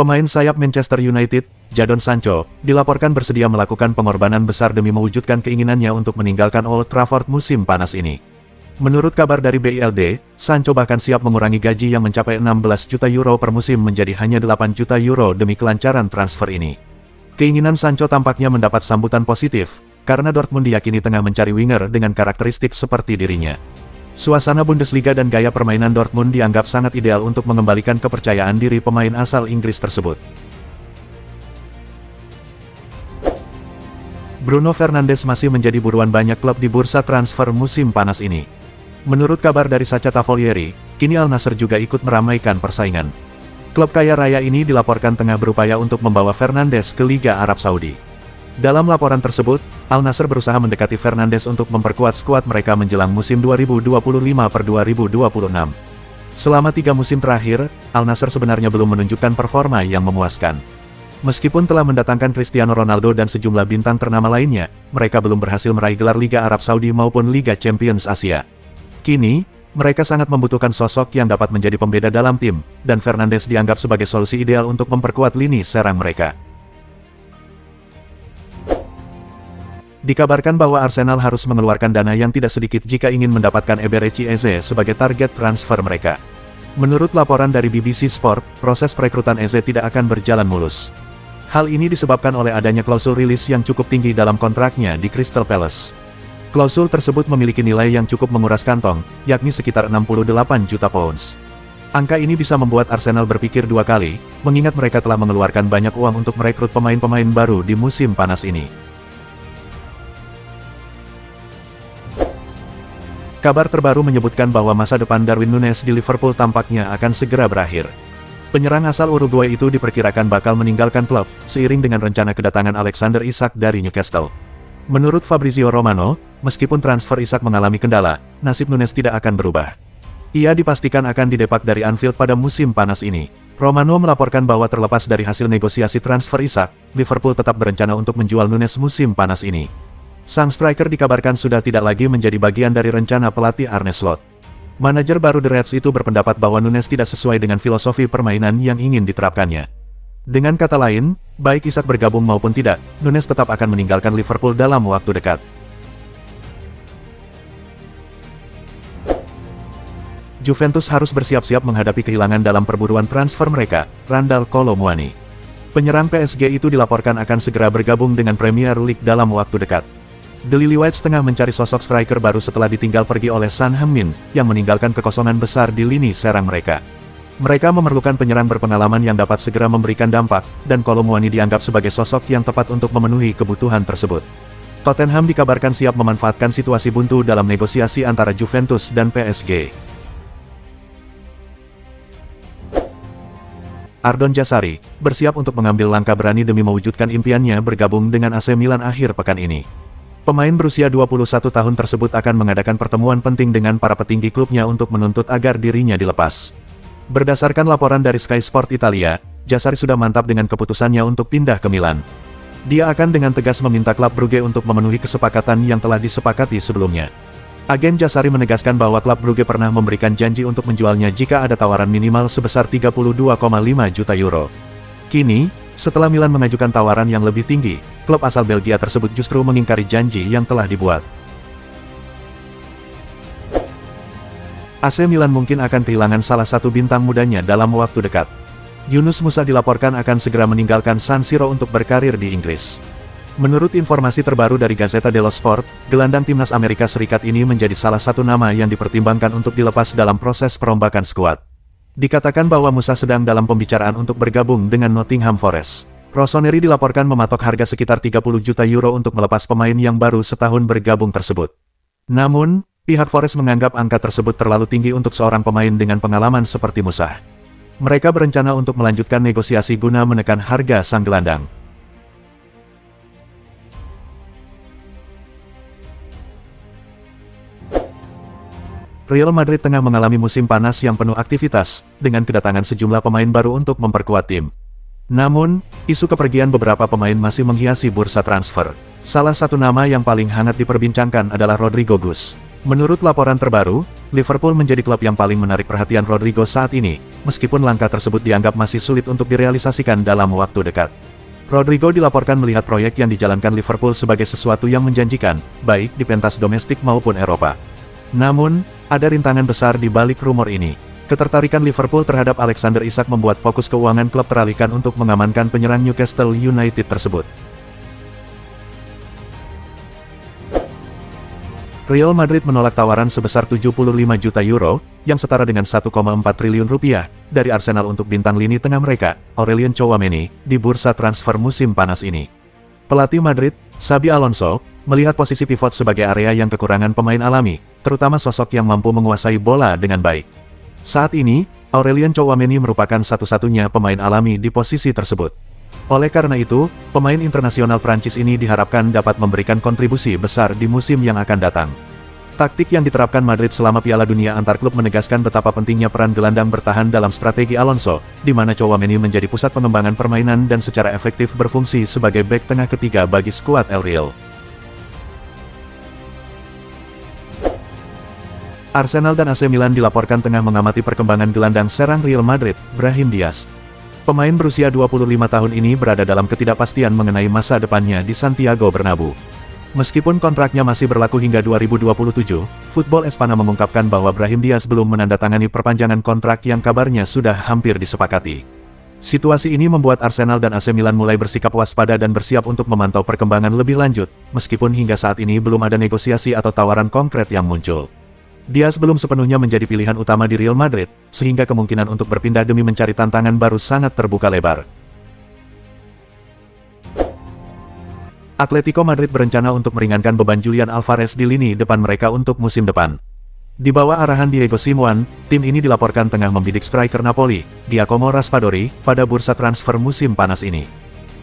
Pemain sayap Manchester United, Jadon Sancho, dilaporkan bersedia melakukan pengorbanan besar demi mewujudkan keinginannya untuk meninggalkan Old Trafford musim panas ini. Menurut kabar dari BILD, Sancho bahkan siap mengurangi gaji yang mencapai 16 juta euro per musim menjadi hanya 8 juta euro demi kelancaran transfer ini. Keinginan Sancho tampaknya mendapat sambutan positif, karena Dortmund diyakini tengah mencari winger dengan karakteristik seperti dirinya. Suasana Bundesliga dan gaya permainan Dortmund dianggap sangat ideal untuk mengembalikan kepercayaan diri pemain asal Inggris tersebut. Bruno Fernandes masih menjadi buruan banyak klub di bursa transfer musim panas ini. Menurut kabar dari Sacha Tavolieri, kini Al Nassr juga ikut meramaikan persaingan. Klub kaya raya ini dilaporkan tengah berupaya untuk membawa Fernandes ke Liga Arab Saudi. Dalam laporan tersebut, Al Nassr berusaha mendekati Fernandes untuk memperkuat skuad mereka menjelang musim 2025-2026. Selama 3 musim terakhir, Al Nassr sebenarnya belum menunjukkan performa yang memuaskan. Meskipun telah mendatangkan Cristiano Ronaldo dan sejumlah bintang ternama lainnya, mereka belum berhasil meraih gelar Liga Arab Saudi maupun Liga Champions Asia. Kini, mereka sangat membutuhkan sosok yang dapat menjadi pembeda dalam tim, dan Fernandes dianggap sebagai solusi ideal untuk memperkuat lini serang mereka. Dikabarkan bahwa Arsenal harus mengeluarkan dana yang tidak sedikit jika ingin mendapatkan Eberechi Eze sebagai target transfer mereka. Menurut laporan dari BBC Sport, proses perekrutan Eze tidak akan berjalan mulus. Hal ini disebabkan oleh adanya klausul rilis yang cukup tinggi dalam kontraknya di Crystal Palace. Klausul tersebut memiliki nilai yang cukup menguras kantong, yakni sekitar 68 juta pounds. Angka ini bisa membuat Arsenal berpikir 2 kali, mengingat mereka telah mengeluarkan banyak uang untuk merekrut pemain-pemain baru di musim panas ini. Kabar terbaru menyebutkan bahwa masa depan Darwin Núñez di Liverpool tampaknya akan segera berakhir. Penyerang asal Uruguay itu diperkirakan bakal meninggalkan klub, seiring dengan rencana kedatangan Alexander Isak dari Newcastle. Menurut Fabrizio Romano, meskipun transfer Isak mengalami kendala, nasib Núñez tidak akan berubah. Ia dipastikan akan didepak dari Anfield pada musim panas ini. Romano melaporkan bahwa terlepas dari hasil negosiasi transfer Isak, Liverpool tetap berencana untuk menjual Núñez musim panas ini. Sang striker dikabarkan sudah tidak lagi menjadi bagian dari rencana pelatih Arne Slot. Manajer baru The Reds itu berpendapat bahwa Núñez tidak sesuai dengan filosofi permainan yang ingin diterapkannya. Dengan kata lain, baik Isak bergabung maupun tidak, Núñez tetap akan meninggalkan Liverpool dalam waktu dekat. Juventus harus bersiap-siap menghadapi kehilangan dalam perburuan transfer mereka, Randal Kolo Muani. Penyerang PSG itu dilaporkan akan segera bergabung dengan Premier League dalam waktu dekat. The Lilywhites tengah mencari sosok striker baru setelah ditinggal pergi oleh Son Heung-min, yang meninggalkan kekosongan besar di lini serang mereka. Mereka memerlukan penyerang berpengalaman yang dapat segera memberikan dampak, dan Kolo Muani dianggap sebagai sosok yang tepat untuk memenuhi kebutuhan tersebut. Tottenham dikabarkan siap memanfaatkan situasi buntu dalam negosiasi antara Juventus dan PSG. Ardon Jazari, bersiap untuk mengambil langkah berani demi mewujudkan impiannya bergabung dengan AC Milan akhir pekan ini. Pemain berusia 21 tahun tersebut akan mengadakan pertemuan penting dengan para petinggi klubnya untuk menuntut agar dirinya dilepas. Berdasarkan laporan dari Sky Sport Italia, Jazari sudah mantap dengan keputusannya untuk pindah ke Milan. Dia akan dengan tegas meminta klub Brugge untuk memenuhi kesepakatan yang telah disepakati sebelumnya. Agen Jazari menegaskan bahwa klub Brugge pernah memberikan janji untuk menjualnya jika ada tawaran minimal sebesar 32,5 juta euro. Kini, setelah Milan mengajukan tawaran yang lebih tinggi, klub asal Belgia tersebut justru mengingkari janji yang telah dibuat. AC Milan mungkin akan kehilangan salah satu bintang mudanya dalam waktu dekat. Yunus Musa dilaporkan akan segera meninggalkan San Siro untuk berkarir di Inggris. Menurut informasi terbaru dari Gazzetta dello Sport, gelandang timnas Amerika Serikat ini menjadi salah satu nama yang dipertimbangkan untuk dilepas dalam proses perombakan skuad. Dikatakan bahwa Musa sedang dalam pembicaraan untuk bergabung dengan Nottingham Forest. Rossoneri dilaporkan mematok harga sekitar 30 juta euro untuk melepas pemain yang baru setahun bergabung tersebut. Namun, pihak Forest menganggap angka tersebut terlalu tinggi untuk seorang pemain dengan pengalaman seperti Musa. Mereka berencana untuk melanjutkan negosiasi guna menekan harga sang gelandang. Real Madrid tengah mengalami musim panas yang penuh aktivitas, dengan kedatangan sejumlah pemain baru untuk memperkuat tim. Namun, isu kepergian beberapa pemain masih menghiasi bursa transfer. Salah satu nama yang paling hangat diperbincangkan adalah Rodrygo Gus. Menurut laporan terbaru, Liverpool menjadi klub yang paling menarik perhatian Rodrigo saat ini, meskipun langkah tersebut dianggap masih sulit untuk direalisasikan dalam waktu dekat. Rodrigo dilaporkan melihat proyek yang dijalankan Liverpool sebagai sesuatu yang menjanjikan, baik di pentas domestik maupun Eropa. Namun, ada rintangan besar di balik rumor ini. Ketertarikan Liverpool terhadap Alexander Isak membuat fokus keuangan klub teralihkan untuk mengamankan penyerang Newcastle United tersebut. Real Madrid menolak tawaran sebesar 75 juta euro, yang setara dengan 1,4 triliun rupiah, dari Arsenal untuk bintang lini tengah mereka, Aurelien Tchouaméni, di bursa transfer musim panas ini. Pelatih Madrid, Xabi Alonso, melihat posisi pivot sebagai area yang kekurangan pemain alami, terutama sosok yang mampu menguasai bola dengan baik. Saat ini, Aurelien Tchouaméni merupakan satu-satunya pemain alami di posisi tersebut. Oleh karena itu, pemain internasional Prancis ini diharapkan dapat memberikan kontribusi besar di musim yang akan datang. Taktik yang diterapkan Madrid selama Piala Dunia antar klub menegaskan betapa pentingnya peran gelandang bertahan dalam strategi Alonso, di mana Tchouaméni menjadi pusat pengembangan permainan dan secara efektif berfungsi sebagai bek tengah ketiga bagi skuad El Real. Arsenal dan AC Milan dilaporkan tengah mengamati perkembangan gelandang serang Real Madrid, Brahim Diaz. Pemain berusia 25 tahun ini berada dalam ketidakpastian mengenai masa depannya di Santiago Bernabeu. Meskipun kontraknya masih berlaku hingga 2027, Football Espana mengungkapkan bahwa Brahim Diaz belum menandatangani perpanjangan kontrak yang kabarnya sudah hampir disepakati. Situasi ini membuat Arsenal dan AC Milan mulai bersikap waspada dan bersiap untuk memantau perkembangan lebih lanjut, meskipun hingga saat ini belum ada negosiasi atau tawaran konkret yang muncul. Diaz belum sepenuhnya menjadi pilihan utama di Real Madrid, sehingga kemungkinan untuk berpindah demi mencari tantangan baru sangat terbuka lebar. Atletico Madrid berencana untuk meringankan beban Julian Alvarez di lini depan mereka untuk musim depan. Di bawah arahan Diego Simeone, tim ini dilaporkan tengah membidik striker Napoli, Giacomo Raspadori, pada bursa transfer musim panas ini.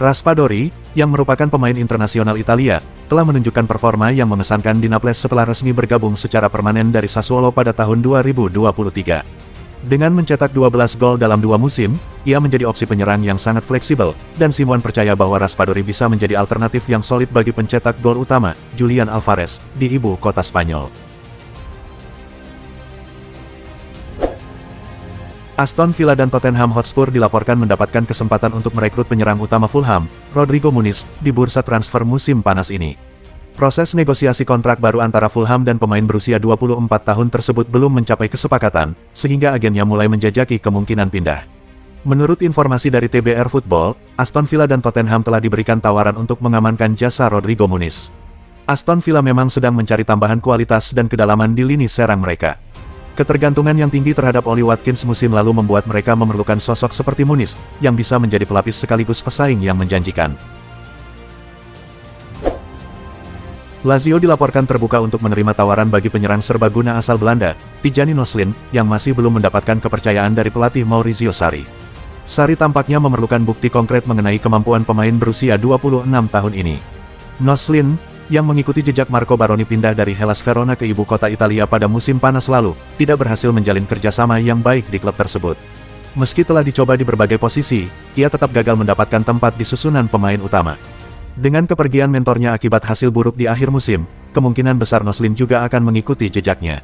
Raspadori, yang merupakan pemain internasional Italia, telah menunjukkan performa yang mengesankan di Naples setelah resmi bergabung secara permanen dari Sassuolo pada tahun 2023. Dengan mencetak 12 gol dalam 2 musim, ia menjadi opsi penyerang yang sangat fleksibel, dan Simeone percaya bahwa Raspadori bisa menjadi alternatif yang solid bagi pencetak gol utama, Julian Alvarez, di ibu kota Spanyol. Aston Villa dan Tottenham Hotspur dilaporkan mendapatkan kesempatan untuk merekrut penyerang utama Fulham, Rodrigo Muniz, di bursa transfer musim panas ini. Proses negosiasi kontrak baru antara Fulham dan pemain berusia 24 tahun tersebut belum mencapai kesepakatan, sehingga agennya mulai menjajaki kemungkinan pindah. Menurut informasi dari TBR Football, Aston Villa dan Tottenham telah diberikan tawaran untuk mengamankan jasa Rodrigo Muniz. Aston Villa memang sedang mencari tambahan kualitas dan kedalaman di lini serang mereka. Ketergantungan yang tinggi terhadap Ollie Watkins musim lalu membuat mereka memerlukan sosok seperti Muniz, yang bisa menjadi pelapis sekaligus pesaing yang menjanjikan. Lazio dilaporkan terbuka untuk menerima tawaran bagi penyerang serbaguna asal Belanda, Tijani Noslin, yang masih belum mendapatkan kepercayaan dari pelatih Maurizio Sarri. Sarri tampaknya memerlukan bukti konkret mengenai kemampuan pemain berusia 26 tahun ini. Noslin, yang mengikuti jejak Marco Baroni pindah dari Hellas Verona ke ibu kota Italia pada musim panas lalu, tidak berhasil menjalin kerjasama yang baik di klub tersebut. Meski telah dicoba di berbagai posisi, ia tetap gagal mendapatkan tempat di susunan pemain utama. Dengan kepergian mentornya akibat hasil buruk di akhir musim, kemungkinan besar Noslin juga akan mengikuti jejaknya.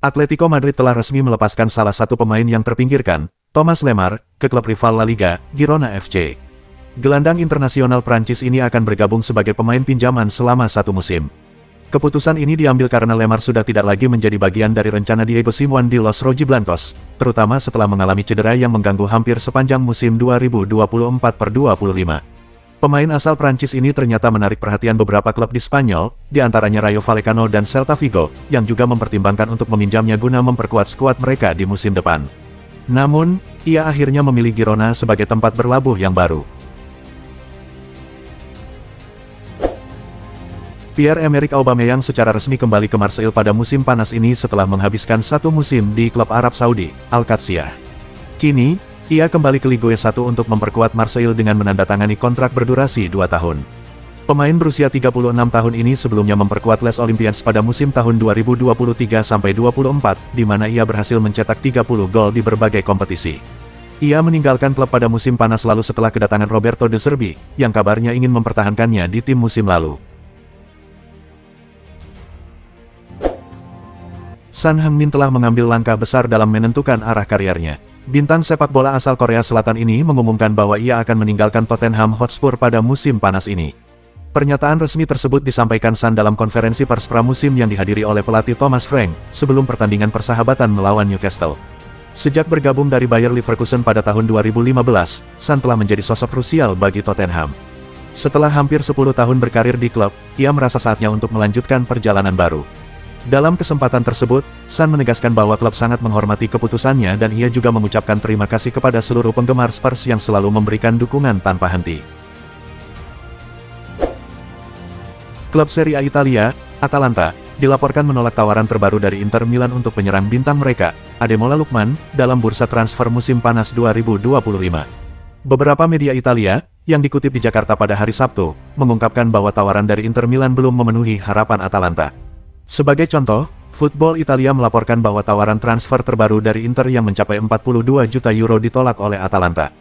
Atletico Madrid telah resmi melepaskan salah satu pemain yang terpinggirkan, Thomas Lemar, ke klub rival La Liga, Girona FC. Gelandang internasional Prancis ini akan bergabung sebagai pemain pinjaman selama 1 musim. Keputusan ini diambil karena Lemar sudah tidak lagi menjadi bagian dari rencana Diego Simeone di Los Rojiblancos, terutama setelah mengalami cedera yang mengganggu hampir sepanjang musim 2024-25. Pemain asal Prancis ini ternyata menarik perhatian beberapa klub di Spanyol, di antaranya Rayo Vallecano dan Celta Vigo, yang juga mempertimbangkan untuk meminjamnya guna memperkuat skuad mereka di musim depan. Namun, ia akhirnya memilih Girona sebagai tempat berlabuh yang baru. Pierre-Emerick Aubameyang secara resmi kembali ke Marseille pada musim panas ini setelah menghabiskan 1 musim di klub Arab Saudi, Al-Qadsiah. Kini, ia kembali ke Ligue 1 untuk memperkuat Marseille dengan menandatangani kontrak berdurasi 2 tahun. Pemain berusia 36 tahun ini sebelumnya memperkuat Les Olympians pada musim tahun 2023-24, di mana ia berhasil mencetak 30 gol di berbagai kompetisi. Ia meninggalkan klub pada musim panas lalu setelah kedatangan Roberto De Zerbi, yang kabarnya ingin mempertahankannya di tim musim lalu. Son Heung-min telah mengambil langkah besar dalam menentukan arah karirnya. Bintang sepak bola asal Korea Selatan ini mengumumkan bahwa ia akan meninggalkan Tottenham Hotspur pada musim panas ini. Pernyataan resmi tersebut disampaikan Son dalam konferensi pers pramusim yang dihadiri oleh pelatih Thomas Frank, sebelum pertandingan persahabatan melawan Newcastle. Sejak bergabung dari Bayer Leverkusen pada tahun 2015, Son telah menjadi sosok krusial bagi Tottenham. Setelah hampir 10 tahun berkarir di klub, ia merasa saatnya untuk melanjutkan perjalanan baru. Dalam kesempatan tersebut, Son menegaskan bahwa klub sangat menghormati keputusannya dan ia juga mengucapkan terima kasih kepada seluruh penggemar Spurs yang selalu memberikan dukungan tanpa henti. Klub Serie A Italia, Atalanta, dilaporkan menolak tawaran terbaru dari Inter Milan untuk penyerang bintang mereka, Ademola Lookman, dalam bursa transfer musim panas 2025. Beberapa media Italia, yang dikutip di Jakarta pada hari Sabtu, mengungkapkan bahwa tawaran dari Inter Milan belum memenuhi harapan Atalanta. Sebagai contoh, Football Italia melaporkan bahwa tawaran transfer terbaru dari Inter yang mencapai 42 juta euro ditolak oleh Atalanta.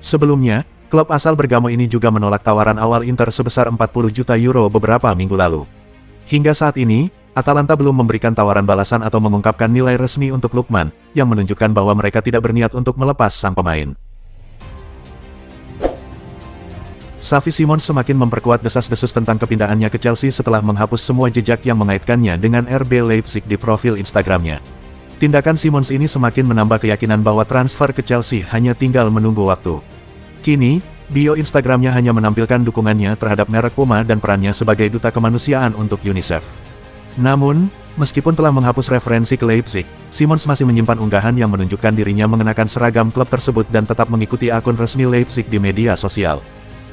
Sebelumnya, klub asal Bergamo ini juga menolak tawaran awal Inter sebesar 40 juta euro beberapa minggu lalu. Hingga saat ini, Atalanta belum memberikan tawaran balasan atau mengungkapkan nilai resmi untuk Lookman, yang menunjukkan bahwa mereka tidak berniat untuk melepas sang pemain. Xavi Simons semakin memperkuat desas-desus tentang kepindahannya ke Chelsea setelah menghapus semua jejak yang mengaitkannya dengan RB Leipzig di profil Instagramnya. Tindakan Simons ini semakin menambah keyakinan bahwa transfer ke Chelsea hanya tinggal menunggu waktu. Kini, bio Instagramnya hanya menampilkan dukungannya terhadap merek Puma dan perannya sebagai duta kemanusiaan untuk UNICEF. Namun, meskipun telah menghapus referensi ke Leipzig, Simons masih menyimpan unggahan yang menunjukkan dirinya mengenakan seragam klub tersebut dan tetap mengikuti akun resmi Leipzig di media sosial.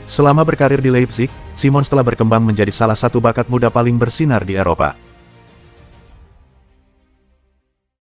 Selama berkarir di Leipzig, Simons telah berkembang menjadi salah satu bakat muda paling bersinar di Eropa.